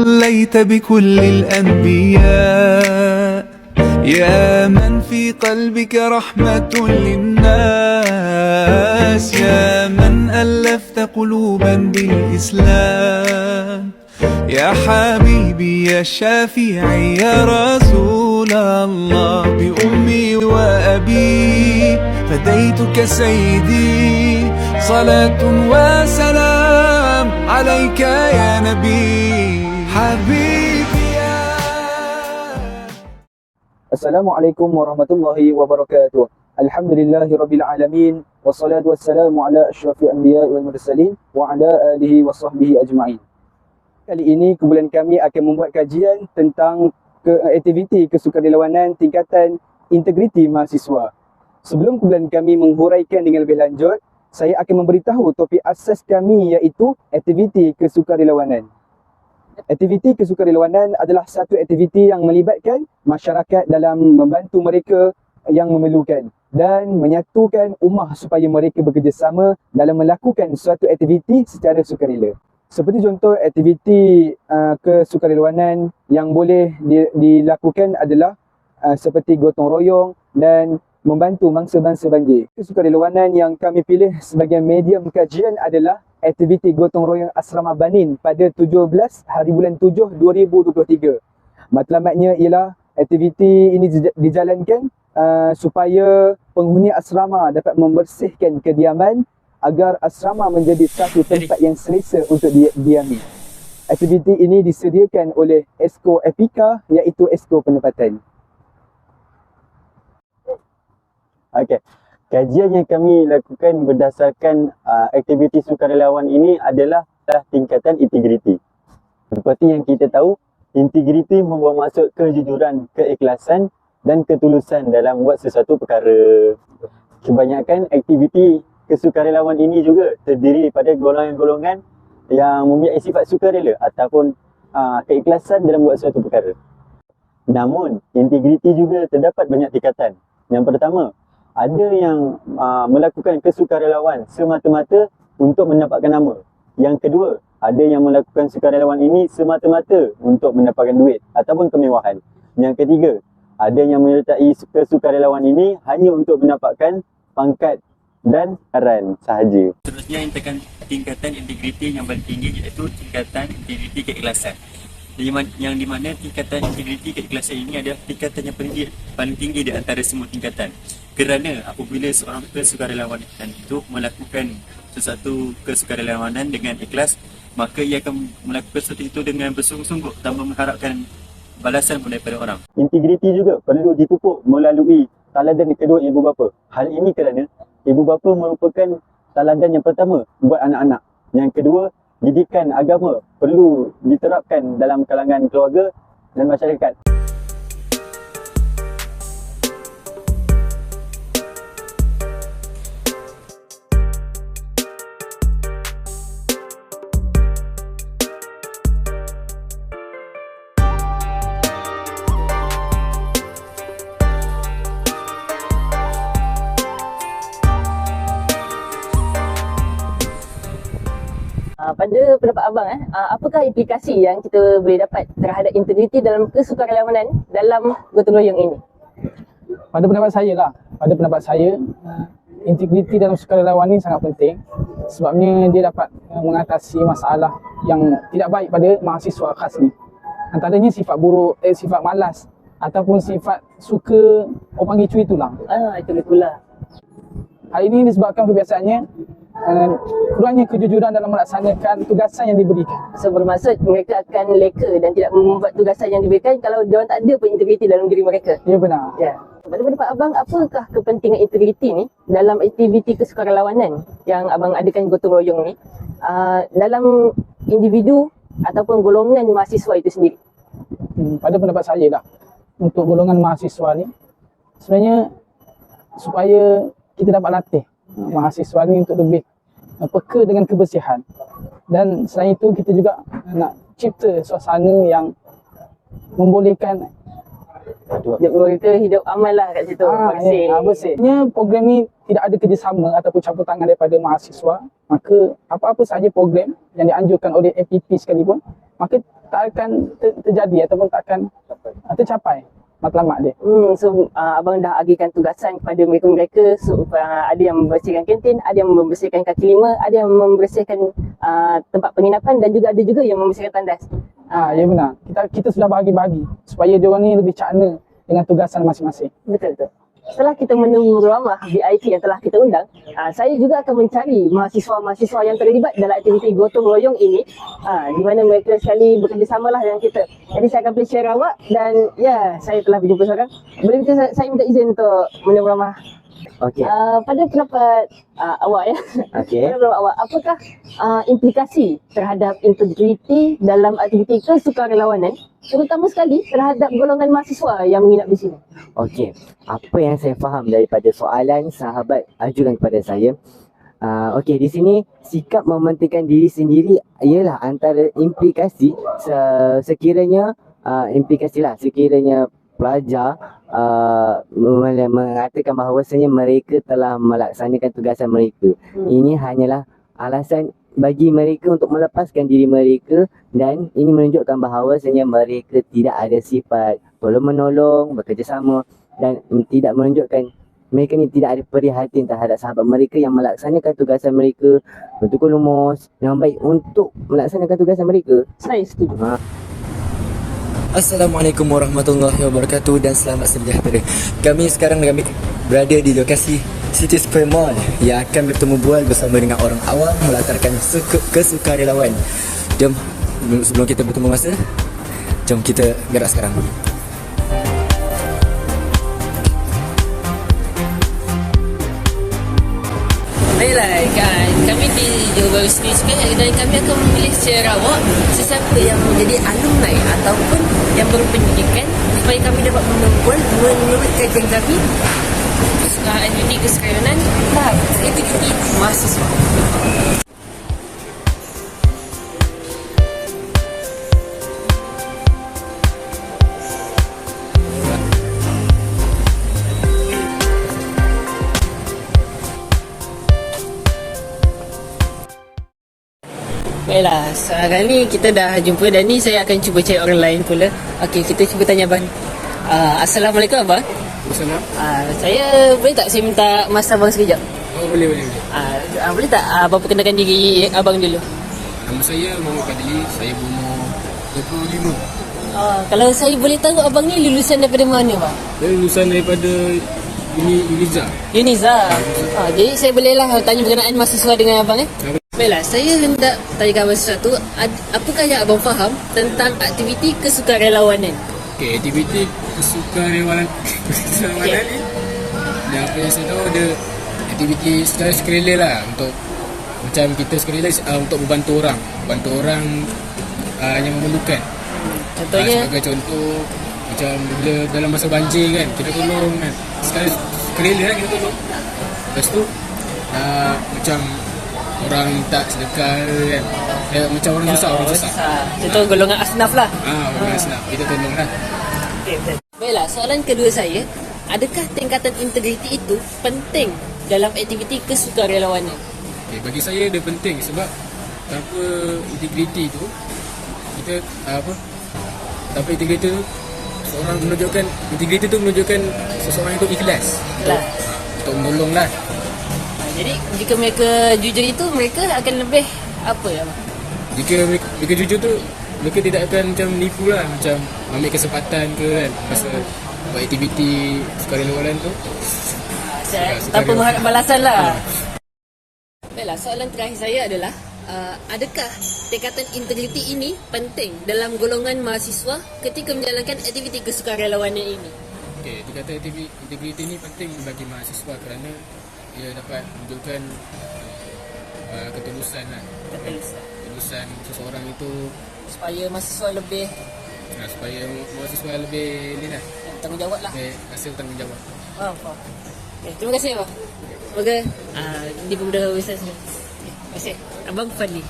صليت بكل الأنبياء يا من في قلبك رحمة للناس يا من ألفت قلوبا بالإسلام يا حبيبي يا شافعي يا رسول الله بأمي وأبي فديتك سيدي صلاة وسلام عليك يا نبي حبيبي يا Assalamualaikum warahmatullahi wabarakatuh. Alhamdulillahi rabbil alamin wassalatu wassalamu ala asyrafil anbiya wal mursalin wa ala alihi wa sahbihi ajma'in. Kali ini kumpulan kami akan membuat kajian tentang aktiviti kesukarelawanan tingkatan integriti mahasiswa. Sebelum kumpulan kami menghuraikan dengan lebih lanjut, saya akan memberitahu topik asas kami iaitu aktiviti kesukarelawanan. Aktiviti kesukarelawanan adalah satu aktiviti yang melibatkan masyarakat dalam membantu mereka yang memerlukan dan menyatukan ummah supaya mereka bekerjasama dalam melakukan suatu aktiviti secara sukarela. Seperti contoh aktiviti kesukarelawanan yang boleh dilakukan adalah seperti gotong royong dan membantu mangsa-mangsa banjir. Kesukarelawanan yang kami pilih sebagai medium kajian adalah aktiviti gotong royong Asrama Banin pada 17 hari bulan 7 2023. Matlamatnya ialah aktiviti ini dijalankan supaya penghuni asrama dapat membersihkan kediaman agar asrama menjadi satu tempat yang selesa untuk diami. Aktiviti ini disediakan oleh Esko Epika iaitu Esko Penempatan. Okey. Kajian yang kami lakukan berdasarkan aktiviti sukarelawan ini adalah tingkatan integriti. Seperti yang kita tahu, integriti membawa maksud kejujuran, keikhlasan dan ketulusan dalam buat sesuatu perkara. Kebanyakan aktiviti kesukarelawan ini juga terdiri daripada golongan-golongan yang mempunyai sifat sukarela ataupun keikhlasan dalam buat sesuatu perkara. Namun, integriti juga terdapat banyak tingkatan. Yang pertama, ada yang melakukan kesukarelawan semata-mata untuk mendapatkan nama. Yang kedua, ada yang melakukan sukarelawan ini semata-mata untuk mendapatkan duit ataupun kemewahan. Yang ketiga, ada yang menyertai kesukarelawan ini hanya untuk mendapatkan pangkat dan aran sahaja. Seterusnya tingkatan integriti yang paling tinggi iaitu tingkatan integriti keikhlasan. Yang di mana tingkatan integriti keikhlasan ini adalah tingkatan yang paling tinggi di antara semua tingkatan. Kerana apabila seorang kesukarelawan itu melakukan sesuatu kesukarelawanan dengan ikhlas, maka ia akan melakukan sesuatu itu dengan bersungguh-sungguh tanpa mengharapkan balasan daripada orang. Integriti juga perlu dipupuk melalui teladan kedua ibu bapa. Hal ini kerana ibu bapa merupakan teladan yang pertama buat anak-anak. Yang kedua, didikan agama perlu diterapkan dalam kalangan keluarga dan masyarakat. Pada pendapat abang, apakah implikasi yang kita boleh dapat terhadap integriti dalam kesukarelawanan dalam gotong royong ini? Pada pendapat saya, integriti dalam sukarelawan ini sangat penting sebabnya dia dapat mengatasi masalah yang tidak baik pada mahasiswa khas ni. Antaranya sifat buruk, sifat malas ataupun sifat suka orang panggil cuy tulang. Itu pula. Hal ini disebabkan kebiasaannya kurangnya kejujuran dalam melaksanakan tugasan yang diberikan. So bermaksud mereka akan leka dan tidak membuat tugasan yang diberikan kalau diorang tak ada pun integriti dalam diri mereka. Ya, benar. Ya. Pada pendapat abang, apakah kepentingan integriti ni dalam aktiviti kesukarelawanan yang abang adakan gotong royong ni dalam individu ataupun golongan mahasiswa itu sendiri? Pada pendapat saya untuk golongan mahasiswa ni sebenarnya supaya kita dapat latih mahasiswa ni untuk lebih peka dengan kebersihan, dan selain itu kita juga nak cipta suasana yang membolehkan mereka hidup aman lah kat situ, bersih. Bersihnya program ni tidak ada kerjasama ataupun campur tangan daripada mahasiswa, maka apa-apa sahaja program yang dianjurkan oleh FPP sekalipun, maka tak akan terjadi ataupun tak akan tercapai matlamat dia. So abang dah agihkan tugasan kepada mereka-mereka. So ada yang membersihkan kantin, ada yang membersihkan kaki lima, ada yang membersihkan tempat penginapan dan juga ada juga yang membersihkan tandas. Ya benar. Kita sudah bahagi-bahagi supaya dia orang ni lebih cakna dengan tugasan masing-masing. Betul. Setelah kita menunggu ramah VIP yang telah kita undang, saya juga akan mencari mahasiswa-mahasiswa yang terlibat dalam aktiviti gotong royong ini, di mana mereka sekali bekerjasamalah dengan kita. Jadi saya akan play share awak dan ya, saya telah berjumpa seorang. Boleh minta saya minta izin untuk menunggu ramah. Okey. Pada pendapat awak ya, Okey. pada pendapat awak, apakah implikasi terhadap integriti dalam aktiviti kesukarelawanan, terutama sekali terhadap golongan mahasiswa yang menginap di sini? Okey. Apa yang saya faham daripada soalan sahabat ajukan kepada saya, okey, di sini sikap mementingkan diri sendiri ialah antara implikasi sekiranya sekiranya pelajar mengatakan bahawasanya mereka telah melaksanakan tugasan mereka. Ini hanyalah alasan bagi mereka untuk melepaskan diri mereka, dan ini menunjukkan bahawasanya mereka tidak ada sifat tolong-menolong, bekerjasama, dan tidak menunjukkan mereka ni tidak ada perhatian terhadap sahabat mereka yang melaksanakan tugasan mereka betul-betul lumus yang baik untuk melaksanakan tugasan mereka. Saya setuju. Assalamualaikum warahmatullahi wabarakatuh dan selamat sejahtera. Kami sekarang berada di lokasi City Square Mall yang akan bertemu bual bersama dengan orang awam melatarkan kesukarelawan. Jom, sebelum kita bertemu masa, jom kita gerak sekarang. Baiklah kan, kami di Johor Bahru City Square dan kami akan memilih secara awak sesiapa yang menjadi alumni ataupun yang berpendidikan supaya kami dapat menurut kajian kami aktiviti kesukarelawanan aktiviti mahasiswa. Baiklah, sekarang ni kita dah jumpa dan ni saya akan cuba cari orang lain pula. Okey, kita cuba tanya abang. Assalamualaikum abang. Assalamualaikum. Saya boleh tak saya minta masa abang sekejap? Oh, boleh. Boleh tak abang perkenalkan diri abang dulu? Nama saya Muhammad Fadli, saya berumur 25. Kalau saya boleh tahu abang ni lulusan daripada mana bang? Saya lulusan daripada Uniza. Uniza. Jadi saya bolehlah tanya berkenaan mahasiswa dengan abang Baiklah, saya hendak tanyakan abang sesuatu. Apakah yang abang faham tentang aktiviti kesukarelawanan? Okey, aktiviti kesukarelawanan ni dan apa yang saya tahu ada aktiviti secara sukarela lah, untuk macam kita sukarela untuk membantu orang yang memerlukan. Contohnya sebagai contoh macam bila dalam masa banjir kan, kita tolong kan, secara sukarela kan kita tolong. Lepas tu macam orang tak sedekah kan, macam orang susah. Contoh golongan asnaf lah. Orang asnaf kita tolong lah. Baiklah, soalan kedua saya, adakah tingkatan integriti itu penting dalam aktiviti kesukarelawanan? Okay, bagi saya dia penting sebab tanpa integriti tu kita tanpa integriti tu menunjukkan seseorang itu ikhlas untuk menolong lah. Jadi jika mereka jujur itu, mereka akan lebih apa ya? Jika mereka jujur tu, mereka tidak akan macam menipu lah, macam ambil kesempatan ke kan masa buat aktiviti sukarelawanan tu. Tanpa mengharap balasan lah. Baiklah, soalan terakhir saya adalah adakah tingkatan integriti ini penting dalam golongan mahasiswa ketika menjalankan aktiviti kesukarelawanan ini? Okey, tingkatan integriti ini penting bagi mahasiswa kerana ia dapat menunjukkan ketulusan lah. Ketulusan seseorang itu Supaya mahasiswa lebih ni lah, tanggungjawab lah. rasa tanggungjawab. Okay, terima kasih abang. Semoga dipermudah urusan semua. Terima kasih Abang Fadli.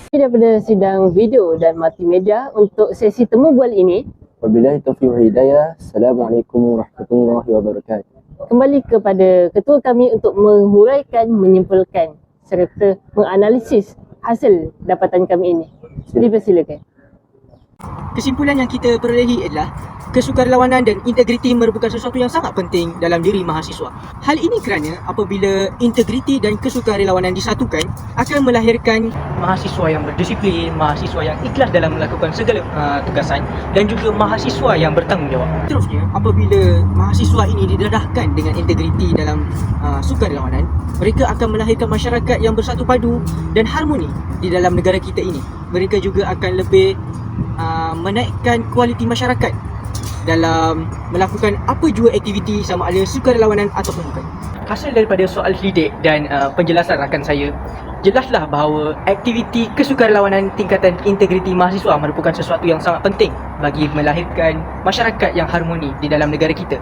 Daripada sidang video dan multimedia untuk sesi temu bual ini, Wabillahi taufiq wal hidayah. Assalamualaikum warahmatullahi wabarakatuh. kembali kepada ketua kami untuk menghuraikan, menyimpulkan serta menganalisis hasil dapatan kami ini. Dipersilakan. Kesimpulan yang kita perolehi adalah kesukarelawanan dan integriti merupakan sesuatu yang sangat penting dalam diri mahasiswa. Hal ini kerana apabila integriti dan kesukarelawanan disatukan akan melahirkan mahasiswa yang berdisiplin, mahasiswa yang ikhlas dalam melakukan segala tugasan dan juga mahasiswa yang bertanggungjawab. Terusnya, apabila mahasiswa ini didedahkan dengan integriti dalam sukarelawanan, mereka akan melahirkan masyarakat yang bersatu padu dan harmoni di dalam negara kita ini. Mereka juga akan lebih menaikkan kualiti masyarakat dalam melakukan apa jua aktiviti sama ada sukarelawanan ataupun bukan. Hasil daripada soal lidik dan penjelasan rakan saya, jelaslah bahawa aktiviti kesukarelawanan tingkatan integriti mahasiswa merupakan sesuatu yang sangat penting bagi melahirkan masyarakat yang harmoni di dalam negara kita.